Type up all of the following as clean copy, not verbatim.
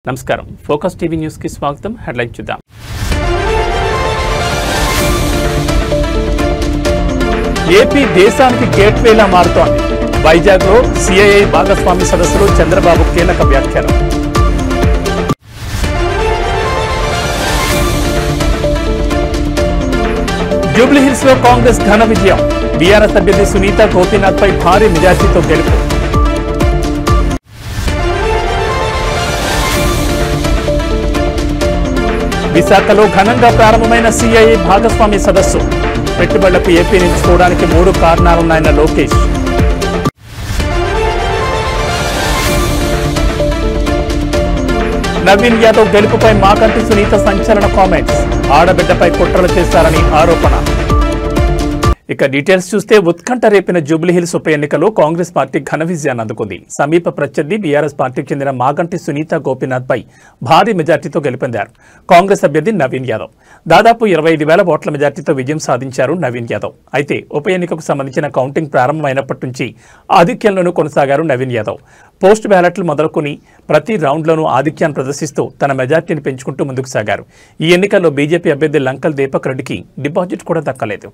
నమస్కారం focus TV news కి స్వాగతం హెడ్లైన్ చూద్దాం ఏపీ దేశానికి గేట్వేలా మారుతోంది వైజాగ్ లో సిఐఐ భాగస్వామి సదస్సులో చంద్రబాబు కీలక వ్యాఖ్యలు జూబ్లీ హిల్స్ లో కాంగ్రెస్ ఘన విజయం బీఆర్ఎస్ అభ్యర్థి సునీత గోపీనాథ్ పై భారీ మెజార్టీతో గెలుపు విశాఖలో ఘనంగా ప్రారంభమైన సిఐఐ భాగస్వామి సదస్సు పెట్టుబడులకు ఏపీని ఎంచుకోవడానికి 3 కారణాలున్నాయన్న లోకేష్ నవీన్ యాదవ్ గెలుపుపై మాకంటి సునీత సంచలన కామెంట్స్ ఆడబిడ్డపై కుట్రలు చేశారని ఆరోపణ ఇక డీటెయిల్స్ చూస్తే ఉత్కంఠ రేపిన జూబ్లీ హిల్స్ ఉప ఎన్నికలో కాంగ్రెస్ పార్టీ ఘన విజయాన్ని అందుకుంది సమీప ప్రత్యర్థి బీఆర్ఎస్ పార్టీకి చెందిన మాగంటి సునీత గోపీనాథ్ పై భారీ మెజార్టీతో గెలుపొందారు కాంగ్రెస్ అభ్యర్థి నవీన్ యాదవ్ దాదాపు 25,000 ఓట్ల మెజార్టీతో విజయం సాధించారు నవీన్ యాదవ్ అయితే ఉప ఎన్నికకు సంబంధించిన కౌంటింగ్ ప్రారంభమైనప్పటి నుంచి ఆధిక్యంలోనూ కొనసాగారు నవీన్ యాదవ్ పోస్ట్ బ్యాలెట్లు మొదలుకొని ప్రతి రౌండ్లోనూ ఆధిక్యాన్ని ప్రదర్శిస్తూ తన మెజార్టీని పెంచుకుంటూ ముందుకు సాగారు ఈ ఎన్నికల్లో బీజేపీ అభ్యర్థి లంకల్ దీపక్ రెడ్డికి డిపాజిట్ కూడా దక్కలేదు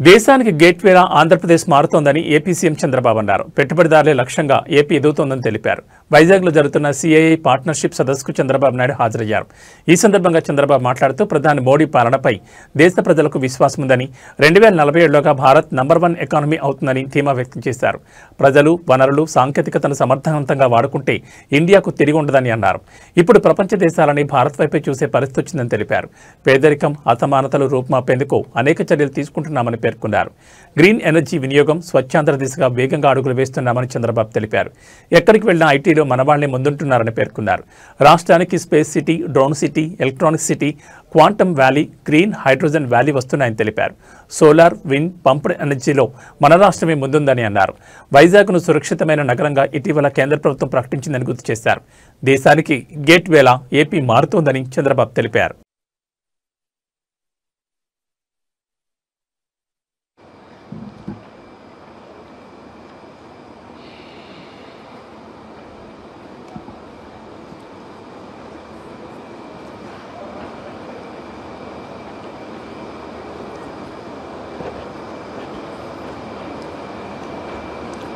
దేశానికి గేట్వేలా ఆంధ్రప్రదేశ్ మారుతోందని ఏపీ సీఎం చంద్రబాబు అన్నారు పెట్టుబడిదారులే లక్ష్యంగా ఏపీ ఎదుగుతోందని తెలిపారు వైజాగ్లో జరుగుతున్న సిఐఐ పార్ట్నర్షిప్ సదస్సుకు చంద్రబాబు నాయుడు హాజరయ్యారు ఈ సందర్భంగా చంద్రబాబు మాట్లాడుతూ ప్రధాని మోడీ పాలనపై దేశ ప్రజలకు విశ్వాసం ఉందని 2047లోగా భారత్ నంబర్ 1 ఎకానమీ అవుతుందని ధీమా వ్యక్తం చేశారు ప్రజలు వనరులు సాంకేతికతను సమర్థవంతంగా వాడుకుంటే ఇండియాకు తిరిగి ఉండదని అన్నారు ఇప్పుడు ప్రపంచ దేశాలని భారత్ వైపే చూసే పరిస్థితి వచ్చిందని తెలిపారు పేదరికం అసమానతలు రూపుమాపేందుకు అనేక చర్యలు తీసుకుంటున్నామని పేర్కొన్నారు గ్రీన్ ఎనర్జీ వినియోగం స్వచ్ఛాంధ్ర దిశగా వేగంగా అడుగులు వేస్తున్నామని చంద్రబాబు తెలిపారు ఎక్కడికి వెళ్లినా ఐటీలో మనవాళ్లే ముందుంటున్నారని పేర్కొన్నారు రాష్ట్రానికి space city drone city electronic city quantum valley green hydrogen valley వస్తున్నాయని తెలిపారు సోలార్ విండ్ పంప్డ్ ఎనర్జీలో మన రాష్ట్రమే ముందుందని అన్నారు వైజాగ్ను సురక్షితమైన నగరంగా ఇటీవల కేంద్ర ప్రభుత్వం ప్రకటించిందని గుర్తు చేశారు దేశానికి గేట్వేలా ఏపీ మారుతోందని చంద్రబాబు తెలిపారు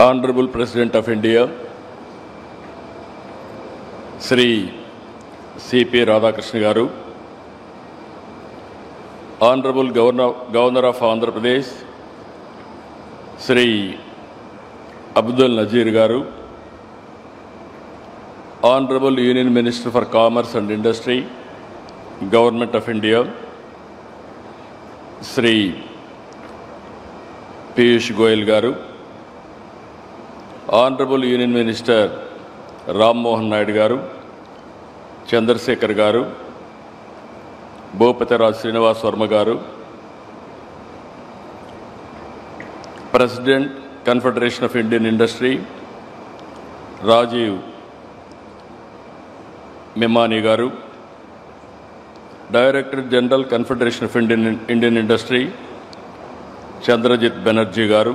Honorable President of India, Sri C.P. Radhakrishnan Garu, Honorable Governor of Andhra Pradesh, Sri Abdul Nazir Garu, Honorable Union Minister for Commerce and Industry, Government of India, Sri Piyush Goyal Garu, Honorable Union Minister Ram Mohan Naidu Garu, Chandrasekhar Garu, Bhopathiraj Srinivas Verma Garu, President, Confederation of Indian Industry, Rajiv Memani Garu, Director General, Confederation of Indian Industry, Chandrajit Banerjee Garu,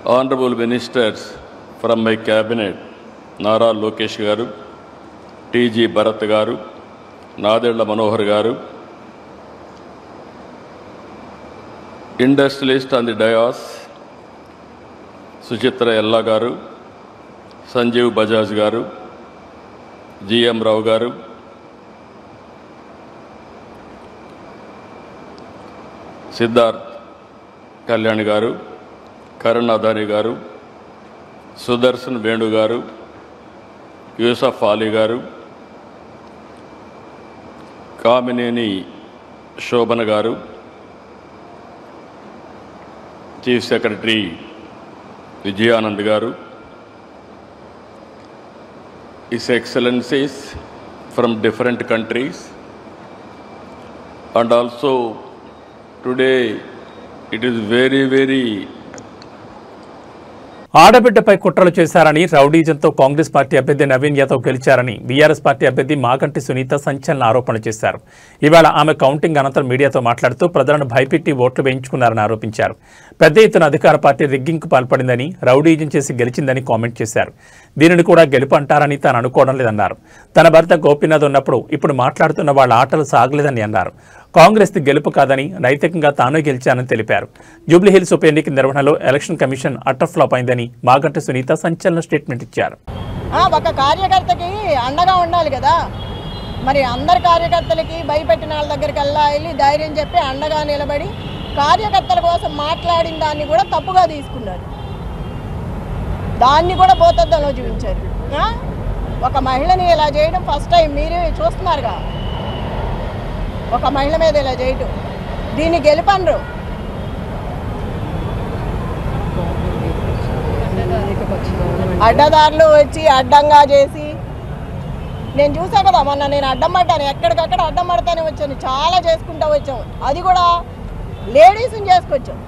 Honorable Ministers from my cabinet, Nara Lokesh Garu, T.G. Bharat Garu, Nadella Manohar Garu, industrialist on the dais, Suchitra Ella Garu, Sanjeev Bajaj Garu, G.M. Rao Garu, Siddharth Kalyani Garu, Karan Adani Garu, Sudarshan Venu Garu, Yusuf Ali Garu, Kamineni Shobhana Garu, Chief Secretary Vijayanand Garu, His Excellencies from different countries, and also today it is very ఆడబిడ్డపై కుట్రలు చేశారని రౌడీజంతో Congress party అభ్యర్థి Naveen Yadav గెలిచారని BRS party అభ్యర్థి మాగంటి సునీత సంచలన ఆరోపణలు చేశారు. ఇవాళ ఆమె counting అనంతరం మీడియాతో మాట్లాడుతూ ప్రజలను భయపెట్టి ఓట్లు వేయించుకున్నారని ఆరోపించారు. పెద్ద ఎత్తున అధికార పార్టీ రిగ్గింగ్కు పాల్పడిందని, రౌడీజం చేసి గెలిచిందని కామెంట్ చేశారు. దీనిని కూడా గెలుపు అంటారని తాను అనుకోవడం లేదన్నారు. తన భర్త గోపీనాథ్ ఉన్నప్పుడు ఇప్పుడు మాట్లాడుతున్న వాళ్ళ ఆటలు సాగలేదని అన్నారు. కాంగ్రెస్ గెలుపు కాదని, నైతికంగా తాను గెలిచానని తెలిపారు. జూబ్లీహిల్స్ ఉప ఎన్నిక నిర్వహణలో ఎలక్షన్ కమిషన్ అటర్ ఫ్లాప్ అయిందని మాగంటి సునీత సంచలన స్టేట్మెంట్ ఇచ్చారు. ఒక కార్యకర్తకి అండగా ఉండాలి కదా, మరి అందరి కార్యకర్తలకి భయపెట్టిన వాళ్ళ దగ్గరికి వెళ్ళి ధైర్యం చెప్పి అండగా నిలబడి కార్యకర్తల కోసం మాట్లాడిన దాన్ని కూడా తప్పుగా తీసుకున్నారు. దాన్ని కూడా భూతద్దంలో చూపించారు. ఒక మహిళని ఇలా చేయడం ఫస్ట్ టైం మీరే చూస్తున్నారుగా. ఒక మహిళ మీద ఇలా చేయటం, దీన్ని గెలుపనరు. అడ్డదారులు వచ్చి అడ్డంగా చేసి నేను చూసా కదా, మొన్న నేను అడ్డం పడ్డాను, ఎక్కడికక్కడ అడ్డం పడతానే వచ్చాను, చాలా చేసుకుంటూ వచ్చాము. అది కూడా లేడీస్ని చేసుకొచ్చాం,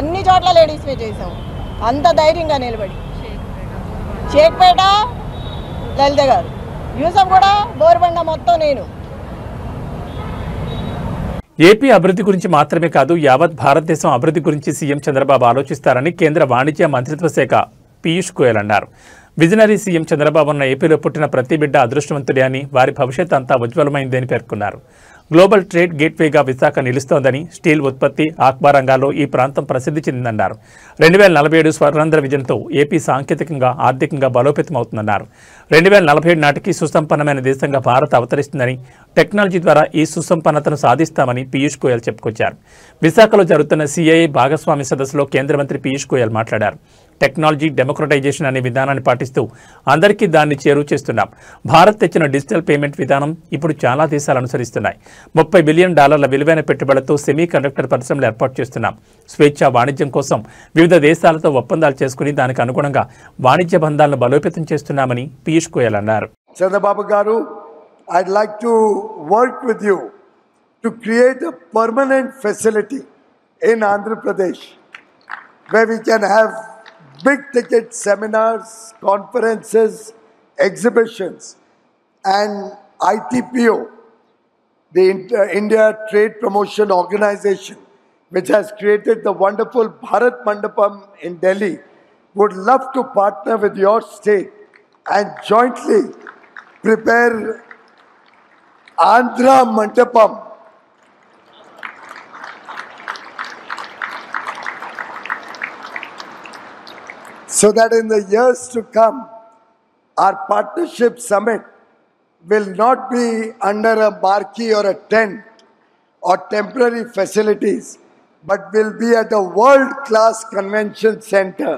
అన్ని చోట్ల లేడీస్నే చేసాం. అంత ధైర్యంగా నిలబడి షేక్పేట లలిత గారు, యూసఫ్ కూడా బోర్బండ మొత్తం నేను. ఏపీ అభివృద్ధి గురించి మాత్రమే కాదు, యావత్ భారతదేశం అభివృద్ధి గురించి సీఎం చంద్రబాబు ఆలోచిస్తారని కేంద్ర వాణిజ్య మంత్రిత్వ శాఖ పీయూష్ గోయల్ అన్నారు. విజనరీ సీఎం చంద్రబాబు ఉన్న ఏపీలో పుట్టిన ప్రతి బిడ్డ అదృష్టవంతుడే అని, వారి భవిష్యత్ అంతా ఉజ్వలమైందని పేర్కొన్నారు. గ్లోబల్ ట్రేడ్ గేట్వేగా విశాఖ నిలుస్తోందని, స్టీల్ ఉత్పత్తి, ఆక్వా రంగాల్లో ఈ ప్రాంతం ప్రసిద్ధి చెందిందన్నారు. 2047 స్వర్ణాంధ్ర విజన్తో ఏపీ సాంకేతికంగా, ఆర్థికంగా బలోపేతమవుతుందన్నారు. 2047 నాటికి సుసంపన్నమైన దేశంగా భారత్ అవతరిస్తుందని, టెక్నాలజీ ద్వారా ఈ సుసంపన్నతను సాధిస్తామని పీయూష్ గోయల్ చెప్పుకొచ్చారు. విశాఖలో జరుగుతున్న సిఐఐ భాగస్వామి సదస్సులో కేంద్ర మంత్రి పీయూష్ గోయల్ మాట్లాడారు. టెక్నాలజీ డెమోక్రటైజేషన్ అనే విధానాన్ని పాటిస్తూ అందరికీ దాన్ని చేరువ చేస్తున్నాం. భారత్ తెచ్చిన డిజిటల్ పేమెంట్ విధానం ఇప్పుడు చాలా దేశాలు అనుసరిస్తున్నాయి. $30 బిలియన్ విలువైన పెట్టుబడులతో సెమీ కండక్టర్ పరిశ్రమలు ఏర్పాటు చేస్తున్నాం. స్వేచ్ఛా వాణిజ్యం కోసం వివిధ దేశాలతో ఒప్పందాలు చేసుకుని దానికి అనుగుణంగా వాణిజ్య బంధాలను బలోపేతం చేస్తున్నామని పీయూష్ గోయల్ అన్నారు. చంద్రబాబు గారు, I'd like to work with you to create a permanent facility in Andhra Pradesh where we can have big ticket seminars, conferences, exhibitions, and ITPO, the India Trade Promotion Organization, which has created the wonderful Bharat Mandapam in Delhi, would love to partner with your state and jointly prepare Andhra Mandapam. so that in the years to come, our partnership summit will not be under a marquee or a tent or temporary facilities, but will be at a world-class convention center,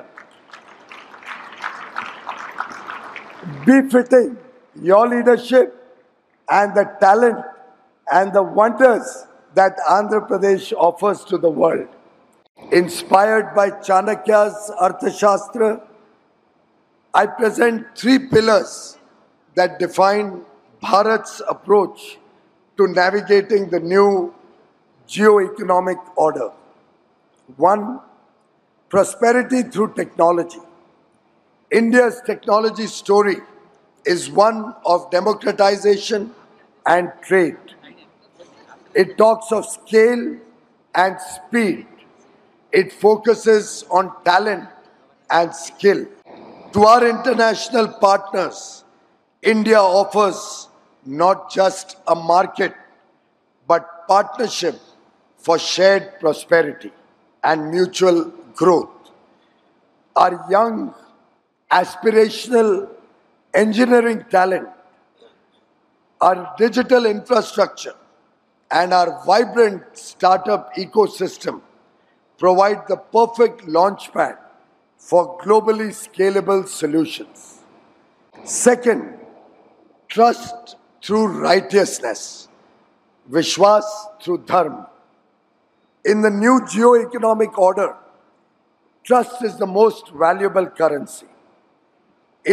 befitting your leadership and the talent and the wonders that Andhra Pradesh offers to the world. Inspired by Chanakya's Arthashastra, I present 3 pillars that define Bharat's approach to navigating the new geo-economic order. 1. Prosperity through technology. India's technology story is one of democratization and trade. It talks of scale and speed. It focuses on talent and skill. To our international partners, India offers not just a market, but partnership for shared prosperity and mutual growth. Our young, aspirational engineering talent, our digital infrastructure, and our vibrant startup ecosystem provide the perfect launchpad for globally scalable solutions. Second, trust through righteousness, Vishwas through Dharma. In the new geo-economic order, trust is the most valuable currency.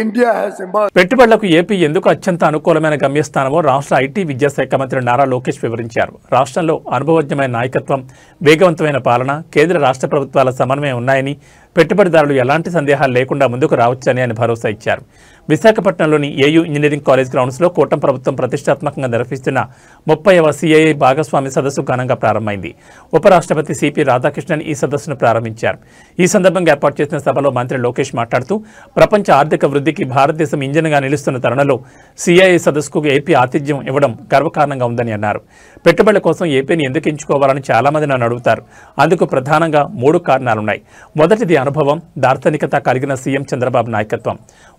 India has emerged. పెట్టుబడులకు AP ఎందుకు అత్యంత అనుకూలమైన గమ్యస్థానమో రాష్ట్ర IT విద్యాశాఖ మంత్రి నారా లోకేష్ వివరించారు. రాష్ట్రంలో అనుభవజ్ఞమైన నాయకత్వం, వేగవంతమైన పాలన, కేంద్ర రాష్ట్ర ప్రభుత్వాల సమన్వయం ఉన్నాయని, పెట్టుబడిదారులు ఎలాంటి సందేహాలు లేకుండా ముందుకు రావచ్చని ఆయన భరోసా ఇచ్చారు. విశాఖపట్నంలోని ఏయూ ఇంజనీరింగ్ కాలేజ్ గ్రౌండ్స్లో కూటమి ప్రభుత్వం ప్రతిష్టాత్మకంగా నిర్వహిస్తున్న 30వ సిఐఐ భాగస్వామి సదస్సు ఘనంగా ప్రారంభమైంది. ఉపరాష్ట్రపతి సిపి రాధాకృష్ణన్ ఈ సదస్సును ప్రారంభించారు. ఈ సందర్భంగా ఏర్పాటు చేసిన సభలో మంత్రి లోకేష్ మాట్లాడుతూ ప్రపంచ ఆర్థిక వృద్ధికి భారతదేశం ఇంజన్గా నిలుస్తున్న తరుణంలో సిఐఐ సదస్సుకు ఏపీ ఆతిథ్యం ఇవ్వడం గర్వకారణంగా ఉందని అన్నారు. పెట్టుబడుల కోసం ఏపీని ఎందుకు ఎంచుకోవాలని చాలామంది నన్ను అడుగుతారు. అందుకు ప్రధానంగా 3 కారణాలున్నాయి. మొదటిది అనుభవం, దార్శనికత కలిగిన సీఎం చంద్రబాబు నాయకత్వం.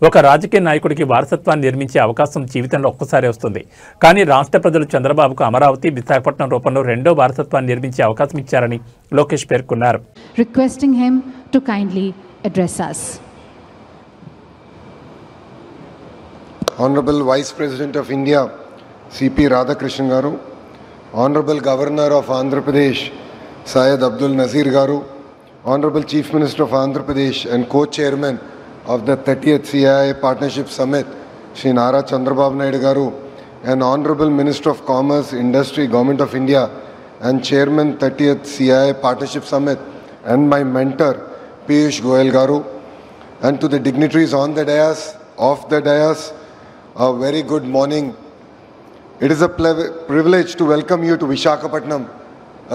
ఒక రాజకీయ నాయకుడికి వారసత్వాన్ని నిర్మించే అవకాశం జీవితంలో ఒక్కసారి వస్తుంది. కానీ రాష్ట్ర ప్రజలు చంద్రబాబుకు అమరావతి, విశాఖపట్నం రూపంలో 2వ వారసత్వాన్ని నిర్మించే అవకాశం ఇచ్చారని లోకేష్ పేర్కొన్నారు. Requesting him to kindly address us. Honorable Vice President of India, C.P. Radhakrishnan Garu, Honorable Governor of Andhra Pradesh, Syed Abdul Nazir Garu, Honorable Chief Minister of Andhra Pradesh and Co-Chairman of the 30th CII Partnership Summit, Shri Nara Chandrababu Naidu Garu, and Honorable Minister of Commerce, Industry, Government of India, and Chairman 30th CII Partnership Summit, and my mentor, Piyush Goyal Garu, and to the dignitaries on the dais, off the dais, a very good morning. It is a privilege to welcome you to Visakhapatnam,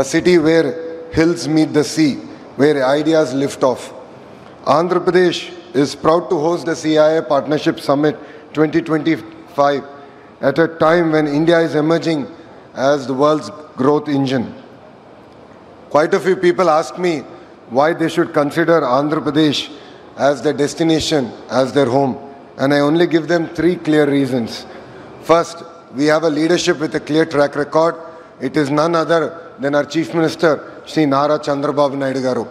a city where hills meet the sea, where ideas lift off. Andhra Pradesh is proud to host the CII Partnership Summit 2025 at a time when India is emerging as the world's growth engine. Quite a few people ask me why they should consider Andhra Pradesh as their destination, as their home. And I only give them 3 clear reasons. First, we have a leadership with a clear track record. It is none other than our Chief Minister, Shri Nara Chandrababu Naidu Garu.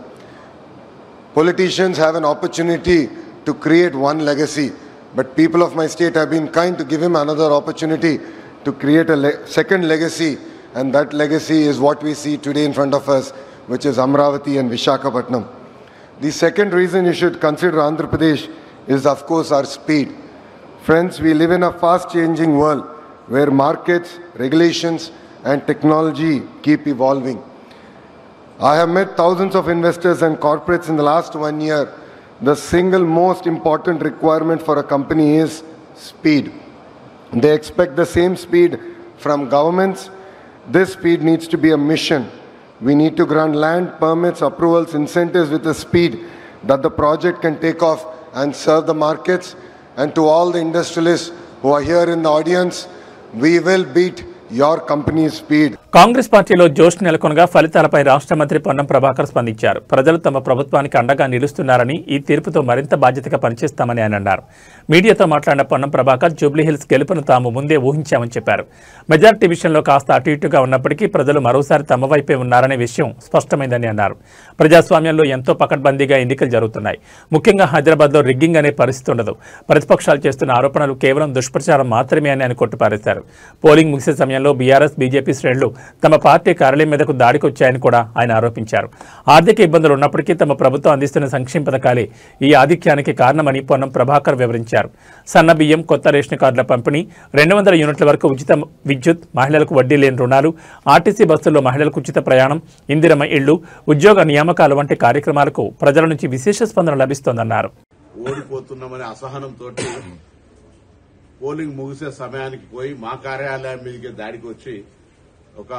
Politicians have an opportunity to create one legacy, but people of my state have been kind to give him another opportunity to create a second legacy, and that legacy is what we see today in front of us, which is Amravati and Visakhapatnam. The second reason you should consider Andhra Pradesh is, of course, our speed. Friends, we live in a fast-changing world where markets, regulations, and technology keep evolving. I have met thousands of investors and corporates in the last 1 year. The single most important requirement for a company is speed. They expect the same speed from governments. This speed needs to be a mission. We need to grant land, permits, approvals, incentives with a speed that the project can take off and serve the markets. And to all the industrialists who are here in the audience, we will beat your company's speed. Congress పార్టీలో జోష్ నెలకొనగా ఫలితాలపై రాష్ట్ర మంత్రి పొన్నం ప్రభాకర్ స్పందించారు. ప్రజలు తమ ప్రభుత్వానికి అండగా నిలుస్తున్నారని, ఈ తీర్పుతో మరింత బాధ్యతగా పనిచేస్తామని ఆయన అన్నారు. మీడియాతో మాట్లాడిన పొన్నం ప్రభాకర్ జూబ్లీహిల్స్ గెలుపును తాము ముందే ఊహించామని చెప్పారు. మెజార్టీ విషయంలో కాస్త అటు ఇటుగా ఉన్నప్పటికీ ప్రజలు మరోసారి తమ వైపే ఉన్నారనే విషయం స్పష్టమైందని అన్నారు. ప్రజాస్వామ్యంలో ఎంతో పకడ్బందీగా ఎన్నికలు జరుగుతున్నాయి. ముఖ్యంగా హైదరాబాద్లో రిగ్గింగ్ అనే పరిస్థితి ఉండదు. ప్రతిపక్షాలు చేస్తున్న ఆరోపణలు కేవలం దుష్ప్రచారం మాత్రమే అని ఆయన కొట్టిపారేశారు. పోలింగ్ ముగిసే సమయంలో బీఆర్ఎస్, బీజేపీ శ్రేణులు తమ పార్టీ కార్యాలయం మీదకు దాడికొచ్చాయని కూడా ఆయన ఆరోపించారు. ఆర్థిక ఇబ్బందులు ఉన్నప్పటికీ తమ ప్రభుత్వం అందిస్తున్న సంక్షేమ పథకాలే ఈ ఆధిక్యానికి కారణమని పొన్నం ప్రభాకర్ వివరించారు. సన్న బియ్యం, కొత్త రేషన్ కార్డుల పంపిణీ, 200 యూనిట్ల వరకు ఉచిత విద్యుత్, మహిళలకు వడ్డీ లేని రుణాలు, ఆర్టీసీ బస్సుల్లో మహిళలకు ఉచిత ప్రయాణం, ఇందిరమ్మ ఇళ్లు, ఉద్యోగ నియామకాలు వంటి కార్యక్రమాలకు ప్రజల నుంచి విశేష స్పందన లభిస్తోందన్నారు. ఓడిపోతున్నామనే అసహనంతో పోలింగ్ ముగిసే సమయానికి పోయి మా కార్యాలయం మీదకి దాడికి వచ్చి ఒక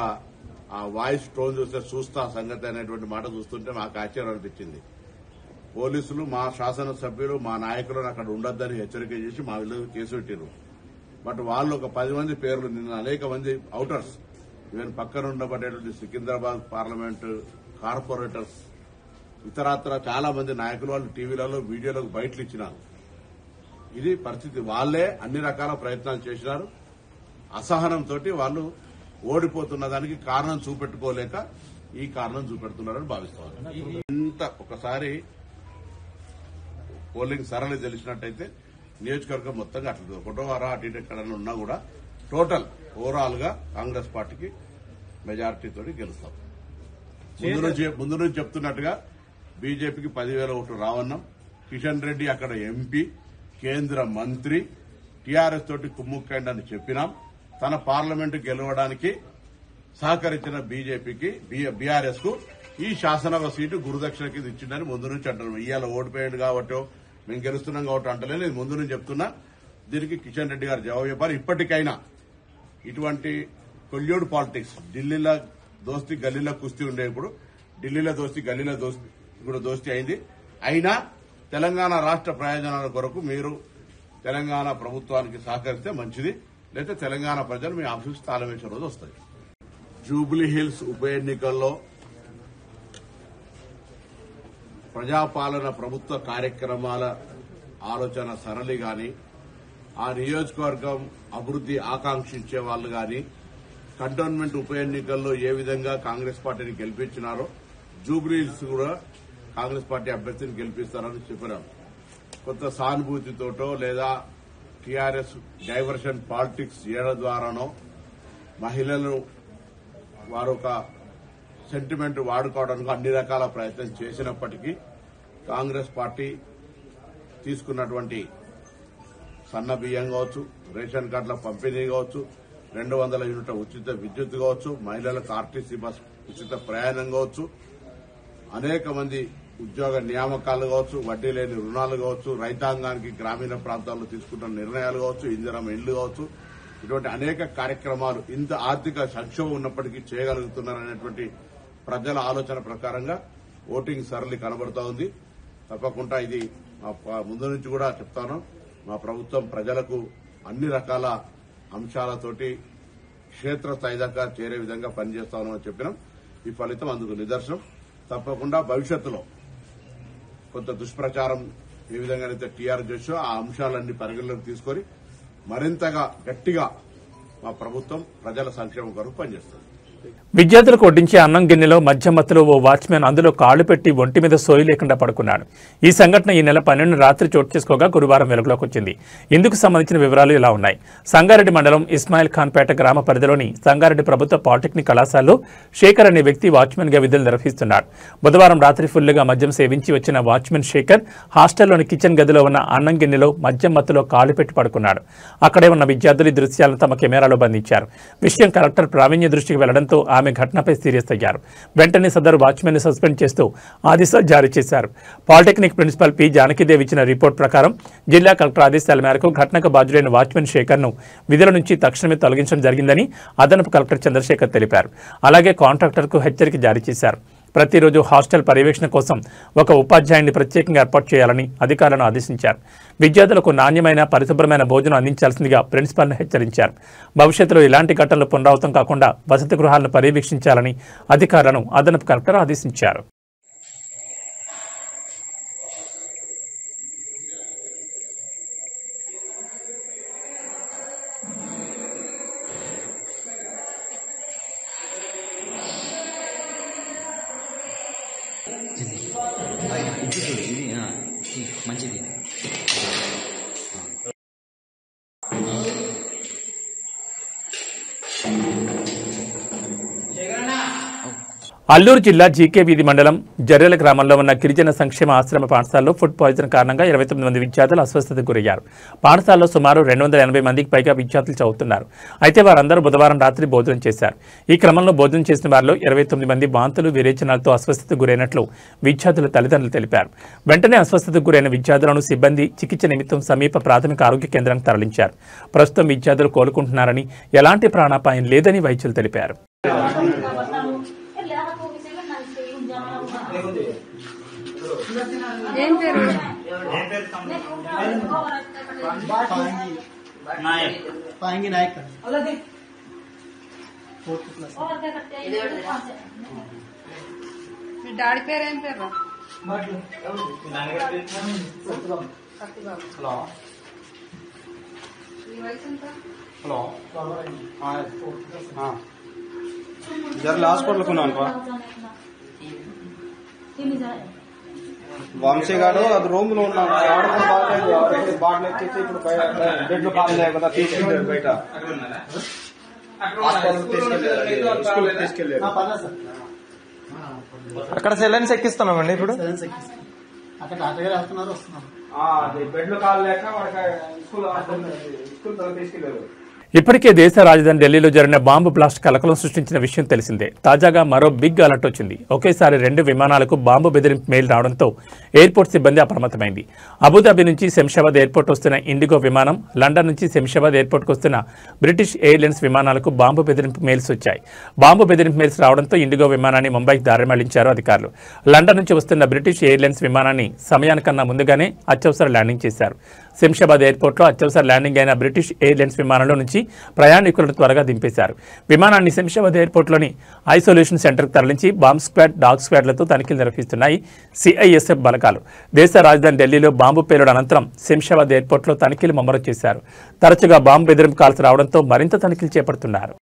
ఆ వాయిస్ టోన్ చూస్తా సంగతి అనేటువంటి మాట చూస్తుంటే మాకు ఆశ్చర్యం అనిపించింది. పోలీసులు, మా శాసనసభ్యులు, మా నాయకులను అక్కడ ఉండొద్దని హెచ్చరిక చేసి మా ఇల్లు కేసు పెట్టారు. బట్ వాళ్ళు ఒక 10 మంది పేర్లు, నిన్న అనేక మంది అవుటర్స్, ఈవెన్ పక్కన ఉండబడేటువంటి సికింద్రాబాద్ పార్లమెంట్ కార్పొరేటర్స్, ఇతరత్ర చాలా మంది నాయకులు వాళ్ళు టీవీలలో, వీడియోలకు బయటలు ఇచ్చినారు. ఇది పరిస్థితి. వాళ్లే అన్ని రకాల ప్రయత్నాలు చేసినారు. అసహనంతో వాళ్ళు ఓడిపోతున్న దానికి కారణం చూపెట్టుకోలేక ఈ కారణం చూపెడుతున్నారని భావిస్తున్నారు. ఇంత ఒకసారి పోలింగ్ సరళి తెలిసినట్టయితే నియోజకవర్గం మొత్తంగా అట్లా ఒకటో వారా అటు ఇటు ఎక్కడన్నా ఉన్నా కూడా టోటల్ ఓవరాల్ గా కాంగ్రెస్ పార్టీకి మెజారిటీతో గెలుస్తాం. ముందు నుంచి చెప్తున్నట్టుగా బీజేపీకి 10,000 ఓట్లు రావన్నాం. కిషన్ రెడ్డి అక్కడ ఎంపీ, కేంద్ర మంత్రి, టీఆర్ఎస్ తోటి కుమ్ముక్కైండని చెప్పినాం. తన పార్లమెంటు గెలవడానికి సహకరించిన బీజేపీకి, బీఆర్ఎస్ కు ఈ శాసనసభ సీటు గురుదక్షిణ కింద ఇచ్చిందని ముందు నుంచి అంటున్నాం. ఇవాళ ఓడిపోయాడు కాబట్టి మేము గెలుస్తున్నాం కాబట్టి అంటలేదు, ఇది ముందు నుంచి చెప్తున్నా. దీనికి కిషన్ రెడ్డి గారు జవాబు చెప్పారు. ఇప్పటికైనా ఇటువంటి కొల్యూడ్ పాలిటిక్స్, ఢిల్లీలో దోస్తీ గల్లీలో కుస్తీ ఉండే, ఇప్పుడు ఢిల్లీలో దోస్తీ గల్లీలో దోస్తీ ఇప్పుడు దోస్తీ అయింది. అయినా తెలంగాణ రాష్ట్ర ప్రయోజనాల కొరకు మీరు తెలంగాణ ప్రభుత్వానికి సహకరిస్తే మంచిది, లేకపోతే తెలంగాణ ప్రజలు మీ ఆఫీస్ తాళం వేసే రోజు వస్తుంది. జూబ్లీహిల్స్ ఉప ఎన్నికల్లో ప్రజాపాలన, ప్రభుత్వ కార్యక్రమాల ఆలోచన సరళి గాని, ఆ నియోజకవర్గం అభివృద్ది ఆకాంక్షించే వాళ్ళు గాని కంటోన్మెంట్ ఉప ఎన్నికల్లో ఏ విధంగా కాంగ్రెస్ పార్టీని గెలిపించినారో జూబ్లీహిల్స్ కూడా కాంగ్రెస్ పార్టీ అభ్యర్థిని గెలిపిస్తారని చెప్పినారు. కొంత సానుభూతితోటో లేదా టీఆర్ఎస్ డైవర్షన్ పాలిటిక్స్ చేయడం ద్వారానో మహిళలు వారు ఒక సెంటిమెంట్ వాడుకోవడానికి అన్ని రకాల ప్రయత్నం చేసినప్పటికీ కాంగ్రెస్ పార్టీ తీసుకున్నటువంటి సన్న బియ్యం కావచ్చు, రేషన్ కార్డుల పంపిణీ కావచ్చు, 200 యూనిట్ల ఉచిత విద్యుత్ కావచ్చు, మహిళలకు ఆర్టీసీ బస్ ఉచిత ప్రయాణం కావచ్చు, అనేక మంది ఉద్యోగ నియామకాలు కావచ్చు, వడ్డీ లేని రుణాలు కావచ్చు, రైతాంగానికి గ్రామీణ ప్రాంతాల్లో తీసుకుంటున్న నిర్ణయాలు కావచ్చు, ఇందిరమ్మ ఇళ్లు కావచ్చు, ఇటువంటి అనేక కార్యక్రమాలు ఇంత ఆర్థిక సంక్షోభం ఉన్నప్పటికీ చేయగలుగుతున్నారనేటువంటి ప్రజల ఆలోచన ప్రకారంగా ఓటింగ్ సరళి కనబడుతూ ఉంది. తప్పకుండా ఇది ముందు నుంచి కూడా చెప్తాను, మా ప్రభుత్వం ప్రజలకు అన్ని రకాల అంశాలతోటి క్షేత్రస్థాయి దాకా చేరే విధంగా పనిచేస్తామని చెప్పినాం. ఈ ఫలితం అందుకు నిదర్శనం. తప్పకుండా భవిష్యత్తులో కొంత దుష్ప్రచారం ఏ విధంగానైతే టీఆర్ చేసో ఆ అంశాలన్నీ పరిగణలోకి తీసుకొని మరింతగా గట్టిగా మా ప్రభుత్వం ప్రజల సంక్షేమం కొరకు పనిచేస్తుంది. విద్యార్థులకు వడ్డించే అన్నం గిన్నెలో మద్యం మత్తులో ఓ వాచ్మెన్ అందులో కాళ్లు పెట్టి ఒంటి మీద సోయి లేకుండా పడుకున్నాడు. ఈ సంఘటన ఈ నెల 12 రాత్రి చోటు చేసుకోగా గురువారం వెలుగులోకి వచ్చింది. ఇందుకు సంబంధించిన వివరాలు ఇలా ఉన్నాయి. సంగారెడ్డి మండలం ఇస్మాయిల్ ఖాన్పేట గ్రామ పరిధిలోని సంగారెడ్డి ప్రభుత్వ పాలిటెక్నిక్ కళాశాలలో శేఖర్ అనే వ్యక్తి వాచ్మెన్ గా విధులు నిర్వహిస్తున్నాడు. బుధవారం రాత్రి ఫుల్లుగా మద్యం సేవించి వచ్చిన వాచ్మెన్ శేఖర్ హాస్టల్లోని కిచెన్ గదిలో ఉన్న అన్నం గిన్నెలో మద్యం మత్తులో కాళ్లు పెట్టి పడుకున్నాడు. అక్కడే ఉన్న విద్యార్థులు ఈ దృశ్యాలను తమ కెమెరాలో బంధించారు. విషయం కలెక్టర్ ప్రావీణ్య దృష్టికి వెళ్లడంతో ఆమె ఘటనపై సీరియస్ అయ్యారు. వెంటనే సదరు వాచ్మెన్ ని సస్పెండ్ చేస్తూ ఆదేశాలు జారీ చేశారు. పాలిటెక్నిక్ ప్రిన్సిపల్ పి జానకిదేవి ఇచ్చిన రిపోర్ట్ ప్రకారం జిల్లా కలెక్టర్ ఆదేశాల మేరకు ఘటనకు బాధ్యుడైన వాచ్మెన్ శేఖర్ ను విధుల నుంచి తక్షణమే తొలగించడం జరిగిందని అదనపు కలెక్టర్ చంద్రశేఖర్ తెలిపారు. అలాగే కాంట్రాక్టర్ కు హెచ్చరిక జారీ చేశారు. ప్రతిరోజు హాస్టల్ పర్యవేక్షణ కోసం ఒక ఉపాధ్యాయుడిని ప్రత్యేకంగా ఏర్పాటు చేయాలని అధికారులను ఆదేశించారు. విద్యార్థులకు నాణ్యమైన పరిశుభ్రమైన భోజనం అందించాల్సిందిగా ప్రిన్సిపాల్ను హెచ్చరించారు. భవిష్యత్తులో ఇలాంటి ఘటనలు పునరావృతం కాకుండా వసతి గృహాలను పర్యవేక్షించాలని అధికారులను అదనపు కలెక్టర్ ఆదేశించారు. మంచిది. అల్లూరు జిల్లా జీకే వీధి మండలం జర్రెల గ్రామంలో ఉన్న గిరిజన సంక్షేమ ఆశ్రమ పాఠశాలలో ఫుడ్ పాయిజన్ కారణంగా 29 మంది విద్యార్థులు అస్వస్థతకు గురయ్యారు. పాఠశాలలో సుమారు 280 మందికి పైగా విద్యార్థులు చదువుతున్నారు. అయితే వారందరూ బుధవారం రాత్రి భోజనం చేశారు. ఈ క్రమంలో భోజనం చేసిన వారిలో 29 మంది వాంతులు విరేచనాలతో అస్వస్థతకు గురైనట్లు విద్యార్థుల తల్లిదండ్రులు తెలిపారు. వెంటనే అస్వస్థతకు గురైన విద్యార్థులను సిబ్బంది చికిత్స నిమిత్తం సమీప ప్రాథమిక ఆరోగ్య కేంద్రానికి తరలించారు. ప్రస్తుతం విద్యార్థులు కోలుకుంటున్నారని, ఎలాంటి ప్రాణాపాయం లేదని వైద్యులు తెలిపారు. డాడీ పేరు ఏం పేరు? జర హాస్పిటల్ కొన్నాను వంశీ గారు అది రూమ్ లో ఉన్నాను. బాటిల్ ఎక్కించి ఇప్పుడు బెడ్ కాల్ కదా తీసుకెళ్ళారు బయట తీసుకెళ్ళారు. అక్కడ సెలైన్స్ ఎక్కిస్తున్నామండి. ఇప్పుడు బెడ్ కాల్ లేక స్కూల్ తీసుకెళ్లారు. ఇప్పటికే దేశ రాజధాని ఢిల్లీలో జరిగిన బాంబు బ్లాస్ట్ కలకలం సృష్టించిన విషయం తెలిసిందే. తాజాగా మరో బిగ్ అలర్ట్ వచ్చింది. ఒకేసారి 2 విమానాలకు బాంబు బెదిరింపు మెయిల్ రావడంతో ఎయిర్పోర్ట్ సిబ్బంది అప్రమత్తమైంది. అబుదాబి నుంచి శంషాబాద్ ఎయిర్పోర్ట్ వస్తున్న ఇండిగో విమానం, లండన్ నుంచి శంషాబాద్ ఎయిర్పోర్ట్కు వస్తున్న బ్రిటిష్ ఎయిర్లైన్స్ విమానాలకు బాంబు బెదిరింపు మెయిల్స్ వచ్చాయి. బాంబు బెదిరింపు మెయిల్స్ రావడంతో ఇండిగో విమానాన్ని ముంబైకి దారి మళ్లించారు అధికారులు. లండన్ నుంచి వస్తున్న బ్రిటిష్ ఎయిర్లైన్స్ విమానాన్ని సమయానికన్నా ముందుగానే అత్యవసర ల్యాండింగ్ చేశారు. శంషాబాద్ ఎయిర్పోర్ట్లో అత్యవసర ల్యాండింగ్ అయిన బ్రిటిష్ ఎయిర్లైన్స్ విమానంలో నుంచి ప్రయాణికులను త్వరగా దింపేశారు. విమానాన్ని శంషాబాద్ ఎయిర్పోర్ట్లోని ఐసోలేషన్ సెంటర్కు తరలించి బాంబ్ స్క్వాడ్, డాగ్ స్క్వాడ్లతో తనిఖీలు నిర్వహిస్తున్నాయి సిఐఎస్ఎఫ్ బలగాలు. దేశ రాజధాని ఢిల్లీలో బాంబు పేలుడు అనంతరం శంషాబాద్ ఎయిర్పోర్ట్లో తనిఖీలు ముమ్మరం చేశారు. తరచుగా బాంబు బెదిరింపు కాల్స్ రావడంతో మరింత తనిఖీలు చేపడుతున్నారు.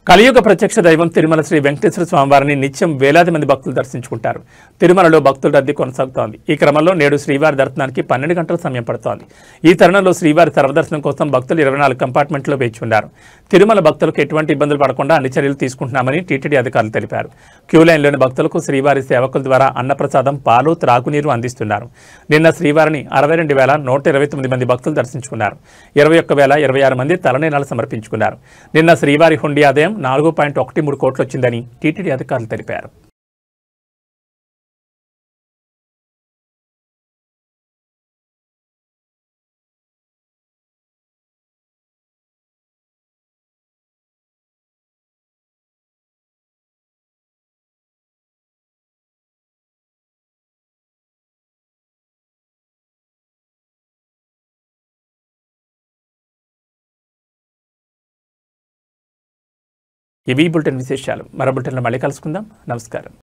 కలియుగ ప్రత్యక్ష దైవం తిరుమల శ్రీ వెంకటేశ్వర స్వామివారిని నిత్యం వేలాది మంది భక్తులు దర్శించుకుంటారు. తిరుమలలో భక్తుల రద్దీ కొనసాగుతోంది. ఈ క్రమంలో నేడు శ్రీవారి దర్శనానికి 12 గంటల సమయం పడుతోంది. ఈ తరుణంలో శ్రీవారి సర్వదర్శనం కోసం భక్తులు 24 కంపార్ట్మెంట్లో వేచి ఉన్నారు. తిరుమల భక్తులకు ఎటువంటి ఇబ్బందులు పడకుండా అన్ని చర్యలు తీసుకుంటున్నామని టీటీడీ అధికారులు తెలిపారు. క్యూ లైన్లోని భక్తులకు శ్రీవారి సేవకుల ద్వారా అన్నప్రసాదం, పాలు, త్రాగునీరు అందిస్తున్నారు. నిన్న శ్రీవారిని 62,129 మంది భక్తులు దర్శించుకున్నారు. 21,026 మంది తలనీలాలు సమర్పించుకున్నారు. నిన్న శ్రీవారి హుండీ ఆదాయం 4.13 కోట్లు వచ్చిందని టీటీడీ అధికారులు తెలిపారు. ఇవి బులెటిన్ విశేషాలు. మరో బులెటిన్లో మళ్ళీ కలుసుకుందాం. నమస్కారం.